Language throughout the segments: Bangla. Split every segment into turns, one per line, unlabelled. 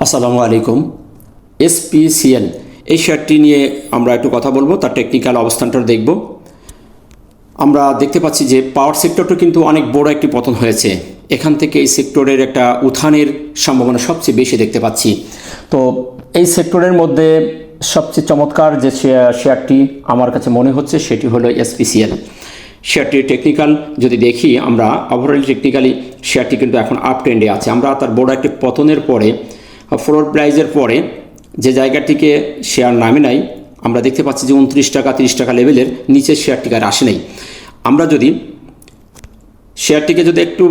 আসসালামু আলাইকুম। এসপিসিএল এই শেয়ারটি নিয়ে আমরা একটু কথা বলবো, তার টেকনিক্যাল অবস্থানটা দেখব। আমরা দেখতে পাচ্ছি যে পাওয়ার সেক্টরটা কিন্তু অনেক বড় একটি পতন হয়েছে। এখান থেকে এই সেক্টরের একটা উত্থানের সম্ভাবনা সবচেয়ে বেশি দেখতে পাচ্ছি। তো এই সেক্টরের মধ্যে সবচেয়ে চমৎকার যে শেয়ারটি আমার কাছে মনে হচ্ছে সেটি হলো এসপিসিএল। শেয়ারটির টেকনিক্যাল যদি দেখি, আমরা ওভারঅল টেকনিক্যালি শেয়ারটি কিন্তু এখন আপ ট্রেন্ডে আছে। আমরা তার বড় একটি পতনের পরে, ফ্লোর প্রাইজের পরে যে জায়গাটিকে শেয়ার নামে নাই, আমরা দেখতে পাচ্ছি যে 29 টাকা 30 টাকা লেভেলের নিচে শেয়ারটিকে আর আসে নাই। আমরা যদি শেয়ারটিকে যদি একটু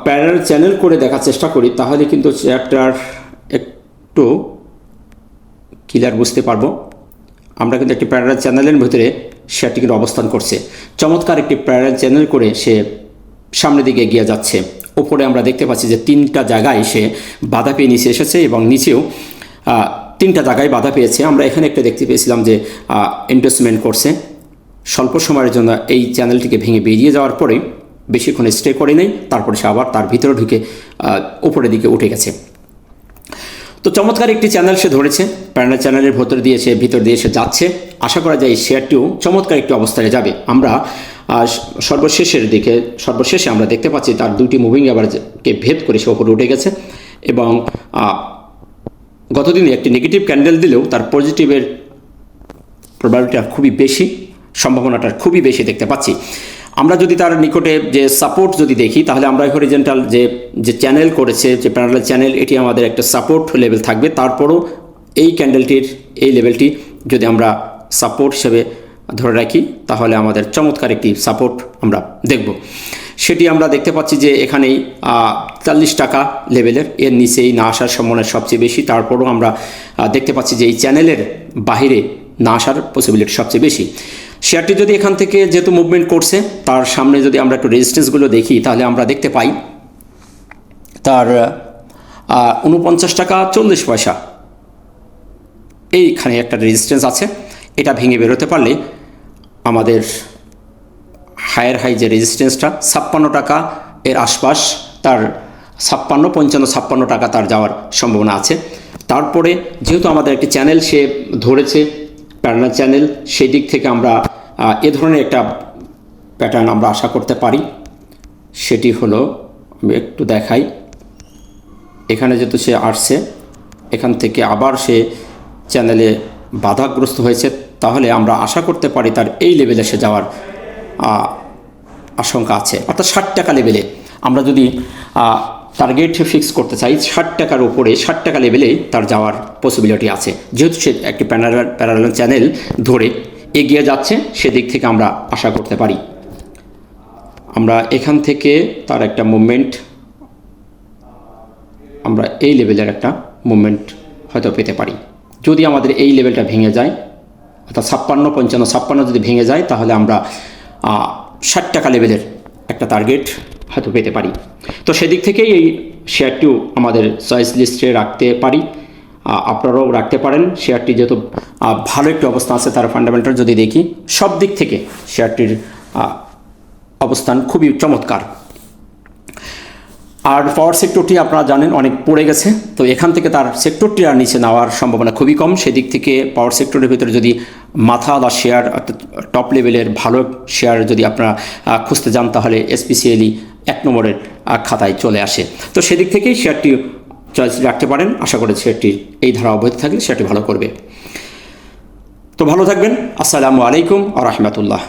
প্যারালাল চ্যানেল করে দেখার চেষ্টা করি, তাহলে কিন্তু শেয়ারটার একটু ক্লিয়ার বুঝতে পারবো। আমরা কিন্তু একটি প্যারালাল চ্যানেলের ভিতরে শেয়ারটি কিন্তু অবস্থান করছে। চমৎকার একটি প্যারালাল চ্যানেল করে সে সামনের দিকে এগিয়ে যাচ্ছে। ওপরে আমরা দেখতে পাচ্ছি যে 3টা জায়গায় সে বাধা পেয়ে নিচে এসেছে এবং নিচেও 3টা জায়গায় বাধা পেয়েছে। আমরা এখানে একটা দেখতে পেয়েছিলাম যে ইনভেস্টমেন্ট করছে স্বল্প সময়ের জন্য। এই চ্যানেলটিকে ভেঙে বেরিয়ে যাওয়ার পরে বেশিক্ষণ স্টে করে নেই, তারপরে সে আবার তার ভিতরে ঢুকে উপরের দিকে উঠে গেছে। তো চমৎকার একটি চ্যানেল সে ধরেছে, প্যারালাল চ্যানেলের ভিতর দিয়ে সে যাচ্ছে। আশা করা যায় এই শেয়ারটিও চমৎকার একটি অবস্থানে যাবে। আমরা সর্বশেষে আমরা দেখতে পাচ্ছি তার 2টি মুভিং অ্যাভারেজকে ভেদ করে সে উপরে উঠে গেছে এবং গতদিনে একটি নেগেটিভ ক্যান্ডেল দিলেও তার পজিটিভের প্রবাবিলিটিটা খুবই বেশি, সম্ভাবনাটা খুবই বেশি দেখতে পাচ্ছি। আমরা যদি তার নিকটে যে সাপোর্ট যদি দেখি, তাহলে আমরা হরিজন্টাল যে চ্যানেল করেছে, যে প্যারালাল চ্যানেল, এটি আমাদের একটা সাপোর্ট লেভেল থাকবে। তারপরও এই ক্যান্ডেলটির এই লেভেলটি যদি আমরা সাপোর্ট হিসেবে ধরে রাখি, তাহলে আমাদের চমৎকার একটি সাপোর্ট আমরা দেখব। সেটি আমরা দেখতে পাচ্ছি যে এখানেই 40 টাকা লেভেলের, এর নিচেই না আসার সম্ভাবনা সবচেয়ে বেশি। তারপরও আমরা দেখতে পাচ্ছি যে এই চ্যানেলের বাহিরে না আসার পসিবিলিটি সবচেয়ে বেশি। শেয়ারটি যদি এখান থেকে যেহেতু মুভমেন্ট করছে, তার সামনে যদি আমরা একটু রেজিস্ট্যান্সগুলো দেখি, তাহলে আমরা দেখতে পাই তার 49 টাকা 40 পয়সা এইখানে একটা রেজিস্ট্যান্স আছে। এটা ভেঙে বেরোতে পারলে আমাদের হায়ার হাই যে রেজিস্ট্যান্সটা 56 টাকা এর আশপাশ, তার 56 টাকা তার যাওয়ার সম্ভাবনা আছে। তারপরে যেহেতু আমাদের একটি চ্যানেল সে ধরেছে, প্যারালাল চ্যানেল, সেই দিক থেকে আমরা এ ধরনের একটা প্যাটার্ন আমরা আশা করতে পারি। সেটি হলো, আমি একটু দেখাই, এখানে যেহেতু সে আসছে, এখান থেকে আবার সে চ্যানেলে বাধাগ্রস্ত হয়েছে, তাহলে আমরা আশা করতে পারি তার এই লেভেলে সে যাওয়ার আশঙ্কা আছে। অর্থাৎ 60 টাকা লেভেলে আমরা যদি টার্গেট ফিক্স করতে চাই, 60 টাকার উপরে 60 টাকা লেভেলে তার যাওয়ার পসিবিলিটি আছে। যেহেতু সে একটি প্যারালাল চ্যানেল ধরে এগিয়ে যাচ্ছে, সেদিক থেকে আমরা আশা করতে পারি। আমরা এখান থেকে তার একটা মুভমেন্ট, আমরা এই লেভেলের একটা মুভমেন্ট হয়তো পেতে পারি। যদি আমাদের এই লেভেলটা ভেঙে যায়, অর্থাৎ 56 যদি ভেঙে যায়, তাহলে আমরা 60 টাকা লেভেলের একটা টার্গেট হয়তো পেতে পারি। তো সেদিক থেকেই এই শেয়ারটিও আমাদের চয়েস লিস্টে রাখতে পারি, আপনারাও রাখতে পারেন। শেয়ারটি যেহেতু ভালো একটি অবস্থান আছে, তার ফান্ডামেন্টাল যদি দেখি, সব দিক থেকে শেয়ারটির অবস্থান খুবই চমৎকার। আর পাওয়ার সেক্টরটি আপনারা জানেন অনেক পড়ে গেছে, তো এখান থেকে তার সেক্টরটি আর নিচে নেওয়ার সম্ভাবনা খুবই কম। সেদিক থেকে পাওয়ার সেক্টরের ভিতরে যদি মাথাওয়ালা শেয়ার, টপ লেভেলের ভালো শেয়ার যদি আপনারা খুঁজতে যান, তাহলে এসপিসিএলই 1 নম্বরের খাতায় চলে আসে। তো সেদিক থেকেই শেয়ারটি চয়েস রাখতে পারেন। আশা করি শেয়ারটি এই ধারা অব্যাহত থাকলে শেয়ারটি ভালো করবে। তো ভালো থাকবেন। আসসালামু আলাইকুম ওয়া রাহমাতুল্লাহ।